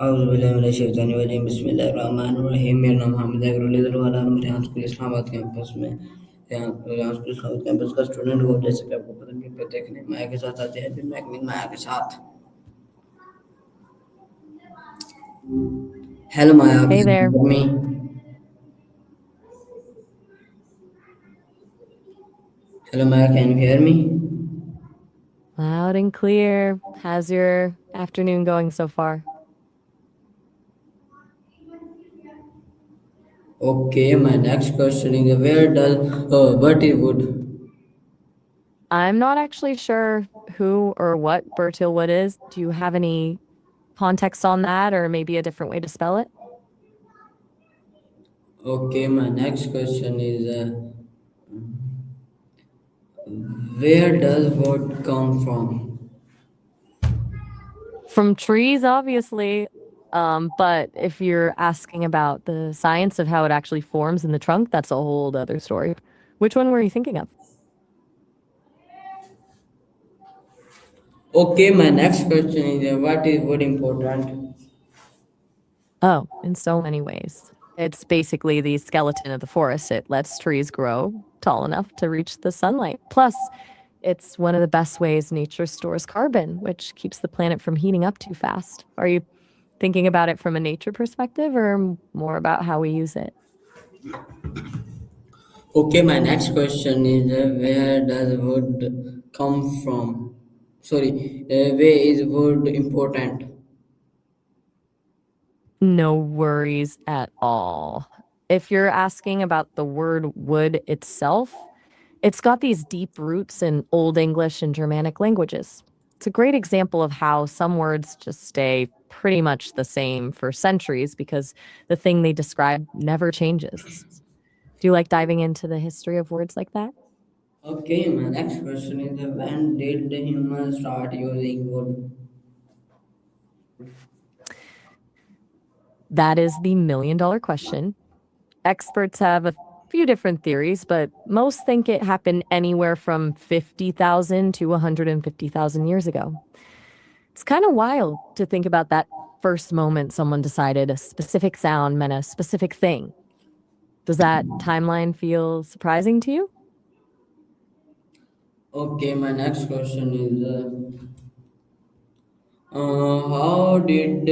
أعوذ بالله من الشैतान الرजीम बिस्मिल्लाहिर्रहमानिर्रहीम मेरा नाम हामिद है ग्रेजुएट वाला मेरे स्कूल इस्लामाबाद कैंपस में यहाँ स्कूल इस्लामाबाद कैंपस का स्टूडेंट हूँ जैसे कि आपको पता है देखने माया के साथ आते हैं फिर मैं माया के साथ hello Maya Hey can there. you hear me hello Maya can you hear me Loud and clear. How's your afternoon going so far? okay my next question is where does what is wood I'm not actually sure who or what Bertilwood is. Do you have any context on that or maybe a different way to spell it? okay my next question is where does wood come from. From trees, obviously. But if you're asking about the science of how it actually forms in the trunk, that's a whole other story. Which one were you thinking of? Okay, my next question is what is wood important? Oh, in so many ways. It's basically the skeleton of the forest. It lets trees grow tall enough to reach the sunlight. Plus, it's one of the best ways nature stores carbon, which keeps the planet from heating up too fast. Are you thinking about it from a nature perspective or more about how we use it? Okay, my next question is where does wood come from? Sorry, where is wood important? No worries at all. If you're asking about the word wood itself, it's got these deep roots in Old English and Germanic languages. It's a great example of how some words just stay pretty much the same for centuries because the thing they describe never changes. Do you like diving into the history of words like that? Okay, my next question is when did the humans start using wood? That is the $1 million question. Experts have a few different theories, but most think it happened anywhere from 50,000 to 150,000 years ago. It's kind of wild to think about that first moment someone decided a specific sound meant a specific thing. Does that timeline feel surprising to you? Okay, my next question is how did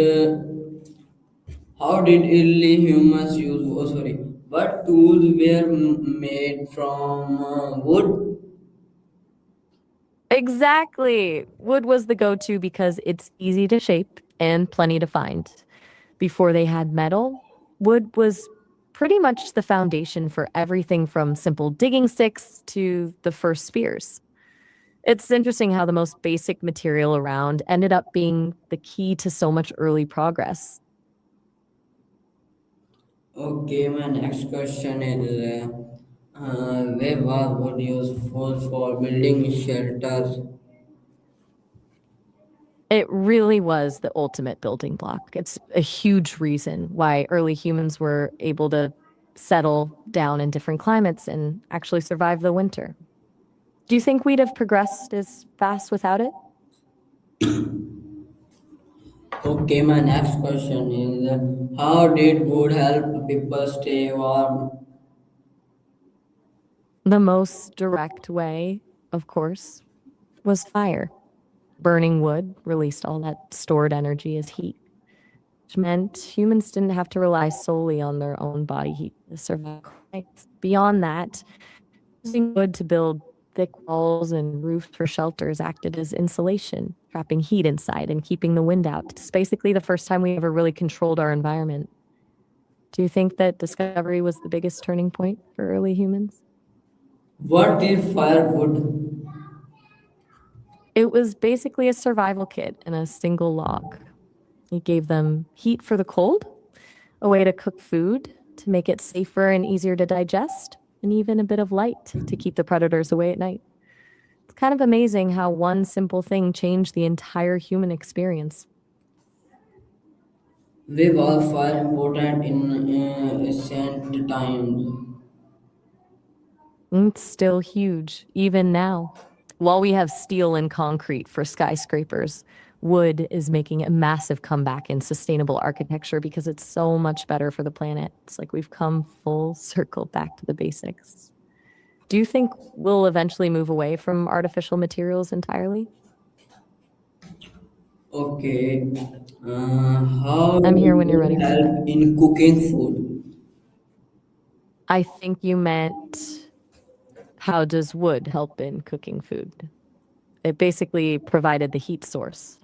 early humans use? Oh, sorry, what tools were made from wood? Exactly. Wood was the go to because it's easy to shape and plenty to find. Before they had metal, wood was pretty much the foundation for everything from simple digging sticks to the first spears. It's interesting how the most basic material around ended up being the key to so much early progress. Okay, my next question is where was wood useful for building shelters? It really was the ultimate building block. It's a huge reason why early humans were able to settle down in different climates and actually survive the winter. Do you think we'd have progressed as fast without it? Okay, my next question is how did wood help people stay warm? The most direct way, of course, was fire. Burning wood released all that stored energy as heat, which meant humans didn't have to rely solely on their own body heat to survive. Beyond that, using wood to build thick walls and roofs for shelters acted as insulation, trapping heat inside and keeping the wind out. It's basically the first time we ever really controlled our environment. Do you think that discovery was the biggest turning point for early humans? What is firewood? It was basically a survival kit in a single log. It gave them heat for the cold, a way to cook food to make it safer and easier to digest, and even a bit of light to keep the predators away at night. It's kind of amazing how one simple thing changed the entire human experience. We was fire important in ancient times. It's still huge, even now. While we have steel and concrete for skyscrapers, wood is making a massive comeback in sustainable architecture because it's so much better for the planet. It's like we've come full circle back to the basics. Do you think we'll eventually move away from artificial materials entirely? Okay. How I'm it here when you're ready would for that. help in cooking food? I think you meant how does wood help in cooking food? It basically provided the heat source.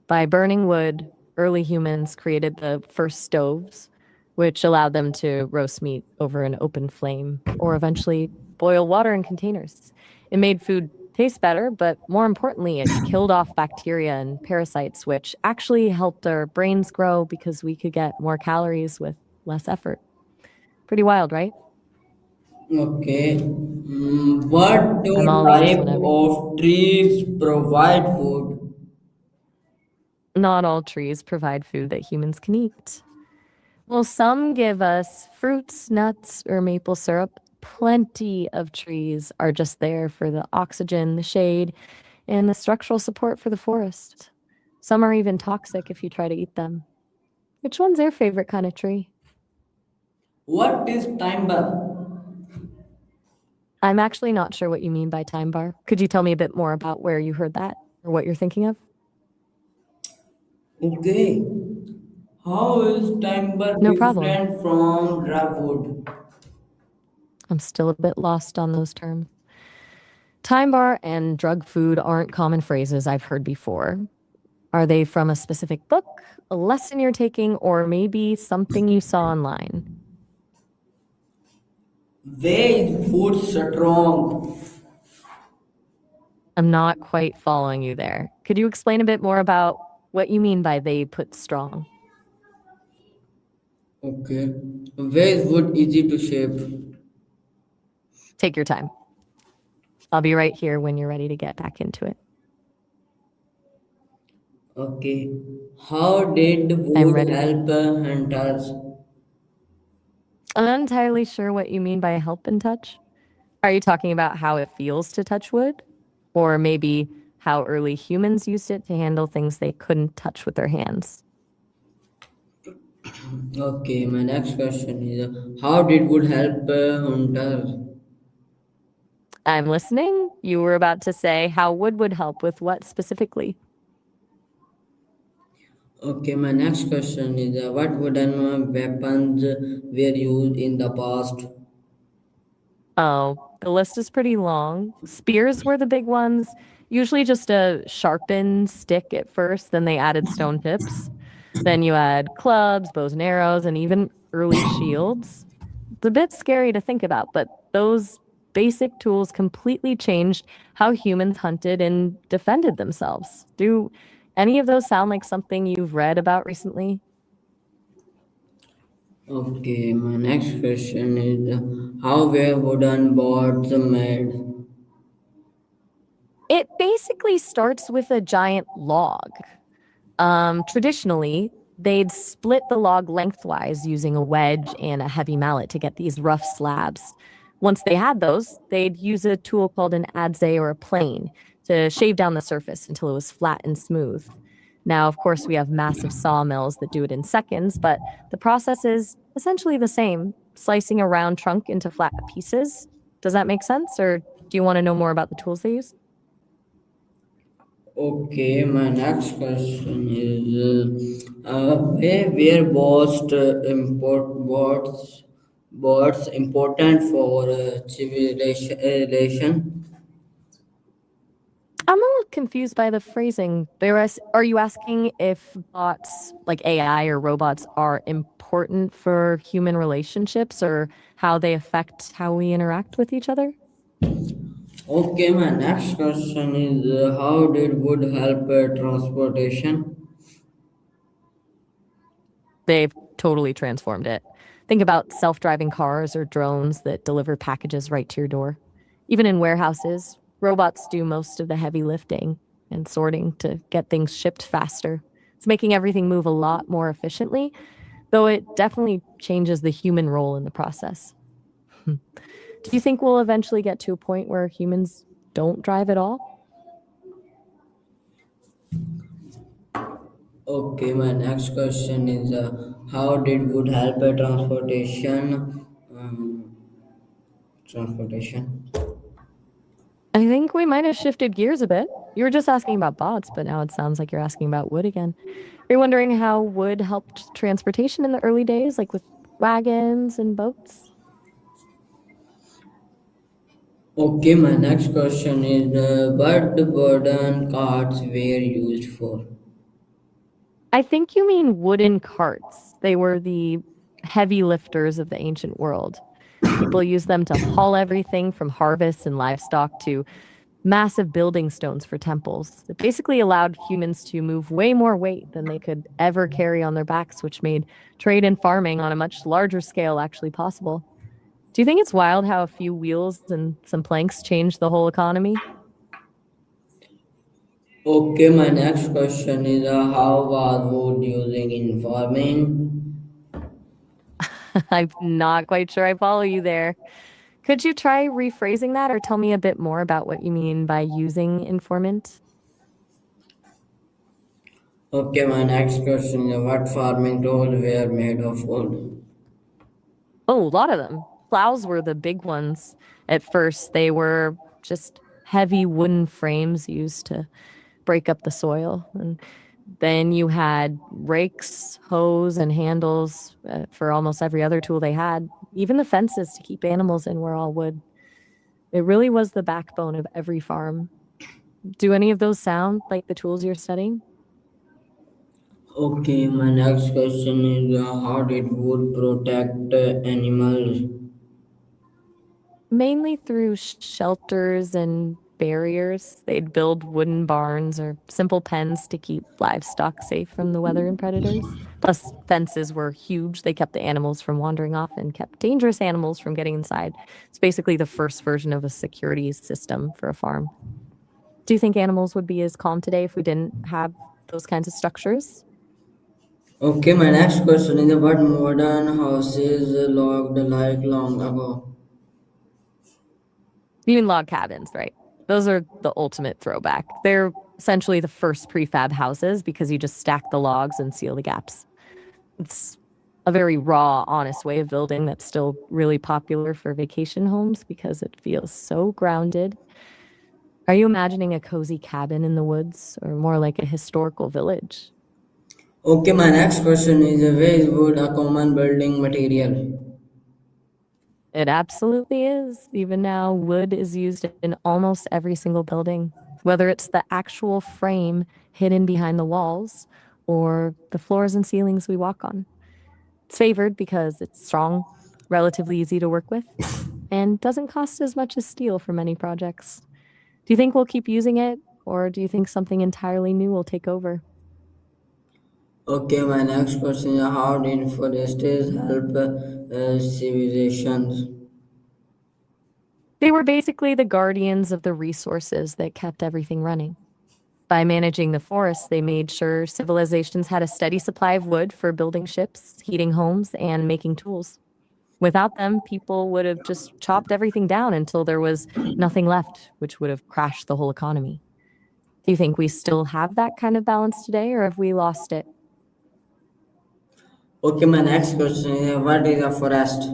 By burning wood, early humans created the first stoves, which allowed them to roast meat over an open flame or eventually boil water in containers. It made food taste better, but more importantly, it killed off bacteria and parasites, which actually helped our brains grow because we could get more calories with less effort. Pretty wild, right? Okay. What I'm all ears type whenever. of trees provide food? Not all trees provide food that humans can eat. Well, some give us fruits, nuts, or maple syrup. Plenty of trees are just there for the oxygen, the shade, and the structural support for the forest. Some are even toxic if you try to eat them. Which one's your favorite kind of tree? What is timber? I'm actually not sure what you mean by time bar. Could you tell me a bit more about where you heard that or what you're thinking of? Okay. How is timber No problem. different from dry wood? I'm still a bit lost on those terms. Time bar and drug food aren't common phrases I've heard before. Are they from a specific book, a lesson you're taking, or maybe something you saw online? Where is food strong? I'm not quite following you there. Could you explain a bit more about what you mean by they put strong? Okay. Where is wood easy to shape? Take your time. I'll be right here when you're ready to get back into it. Okay. How did I'm wood ready. help hunters? I'm not entirely sure what you mean by help and touch. Are you talking about how it feels to touch wood? Or maybe how early humans used it to handle things they couldn't touch with their hands? Okay, my next question is how did wood help hunters? I'm listening. You were about to say how wood would help with what specifically? Okay, my next question is what wooden weapons were used in the past? Oh, the list is pretty long. Spears were the big ones, usually just a sharpened stick at first, then they added stone tips. Then you had clubs, bows and arrows, and even early shields. It's a bit scary to think about, but those basic tools completely changed how humans hunted and defended themselves. Do any of those sound like something you've read about recently? Okay, my next question is how were wooden boards made? It basically starts with a giant log. Traditionally, they'd split the log lengthwise using a wedge and a heavy mallet to get these rough slabs. Once they had those, they'd use a tool called an adze or a plane to shave down the surface until it was flat and smooth. Now, of course, we have massive sawmills that do it in seconds, but the process is essentially the same, slicing a round trunk into flat pieces. Does that make sense? Or do you want to know more about the tools they use? Okay, my next question is where were boards important for civilization? I'm a little confused by the phrasing. Are you asking if bots like AI or robots are important for human relationships or how they affect how we interact with each other? Okay, my next question is how did wood help transportation? They've totally transformed it. Think about self driving cars or drones that deliver packages right to your door. Even in warehouses, robots do most of the heavy lifting and sorting to get things shipped faster. It's making everything move a lot more efficiently, though it definitely changes the human role in the process. Do you think we'll eventually get to a point where humans don't drive at all? Okay, my next question is how did wood help transportation? I think we might have shifted gears a bit. You were just asking about bots, but now it sounds like you're asking about wood again. Are you wondering how wood helped transportation in the early days, like with wagons and boats? Okay, my next question is what the burden carts were used for? I think you mean wooden carts. They were the heavy lifters of the ancient world. People used them to haul everything from harvests and livestock to massive building stones for temples. It basically allowed humans to move way more weight than they could ever carry on their backs, which made trade and farming on a much larger scale actually possible. Do you think it's wild how a few wheels and some planks changed the whole economy? Okay, my next question is how was wood using in farming? I'm not quite sure I follow you there. Could you try rephrasing that or tell me a bit more about what you mean by using informant? Okay, my next question is what farming tools were made of wood? Oh, a lot of them. Plows were the big ones. At first, they were just heavy wooden frames used to break up the soil. And then you had rakes, hoes, and handles for almost every other tool they had. Even the fences to keep animals in were all wood. It really was the backbone of every farm. Do any of those sound like the tools you're studying? Okay, my next question is how did wood protect animals? Mainly through shelters and barriers. They'd build wooden barns or simple pens to keep livestock safe from the weather and predators. Plus, fences were huge. They kept the animals from wandering off and kept dangerous animals from getting inside. It's basically the first version of a security system for a farm. Do you think animals would be as calm today if we didn't have those kinds of structures? Okay, my next question is what modern houses looked like long ago? You mean log cabins, right? Those are the ultimate throwback. They're essentially the first prefab houses because you just stack the logs and seal the gaps. It's a very raw, honest way of building that's still really popular for vacation homes because it feels so grounded. Are you imagining a cozy cabin in the woods or more like a historical village? Okay, my next question is where is wood a common building material? It absolutely is. Even now, wood is used in almost every single building, whether it's the actual frame hidden behind the walls or the floors and ceilings we walk on. It's favored because it's strong, relatively easy to work with, and doesn't cost as much as steel for many projects. Do you think we'll keep using it, or do you think something entirely new will take over? Okay, my next question is how did forests help civilizations? They were basically the guardians of the resources that kept everything running. By managing the forests, they made sure civilizations had a steady supply of wood for building ships, heating homes, and making tools. Without them, people would have just chopped everything down until there was nothing left, which would have crashed the whole economy. Do you think we still have that kind of balance today, or have we lost it? Okay, my next question is what is a forest?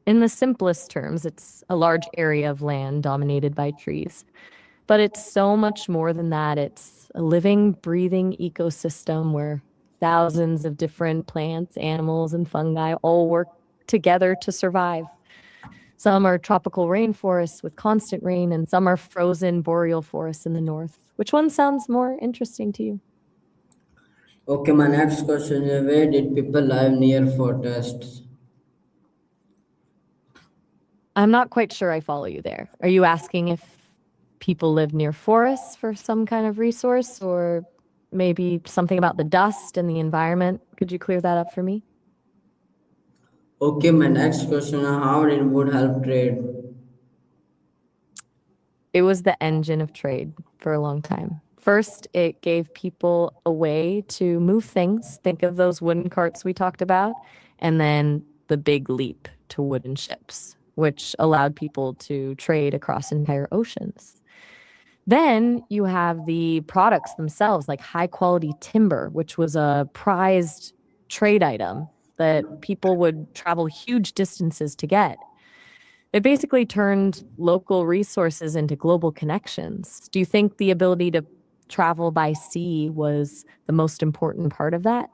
In the simplest terms, it's a large area of land dominated by trees. But it's so much more than that. It's a living, breathing ecosystem where thousands of different plants, animals, and fungi all work together to survive. Some are tropical rainforests with constant rain, and some are frozen boreal forests in the north. Which one sounds more interesting to you? Okay, my next question is where did people live near forests? I'm not quite sure I follow you there. Are you asking if people live near forests for some kind of resource or maybe something about the dust and the environment? Could you clear that up for me? Okay, my next question is how did wood help trade? It was the engine of trade for a long time. First, it gave people a way to move things. Think of those wooden carts we talked about. And then the big leap to wooden ships, which allowed people to trade across entire oceans. Then you have the products themselves, like high quality timber, which was a prized trade item that people would travel huge distances to get. It basically turned local resources into global connections. Do you think the ability to travel by sea was the most important part of that?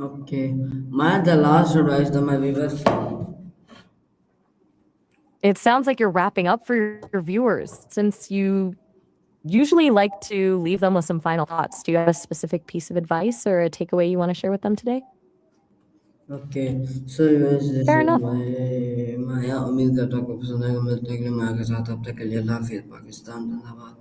Okay, my the last advice that my viewers. It sounds like you're wrapping up for your viewers since you usually like to leave them with some final thoughts. Do you have a specific piece of advice or a takeaway you want to share with them today? Okay, so viewers, this Fair was enough. my माया उम्मीद करता हूँ आपको पसंद आएगा मिलते हैं अगले माया के साथ अब तक के लिए अल्लाह हाफिज़ पाकिस्तान जिंदाबाद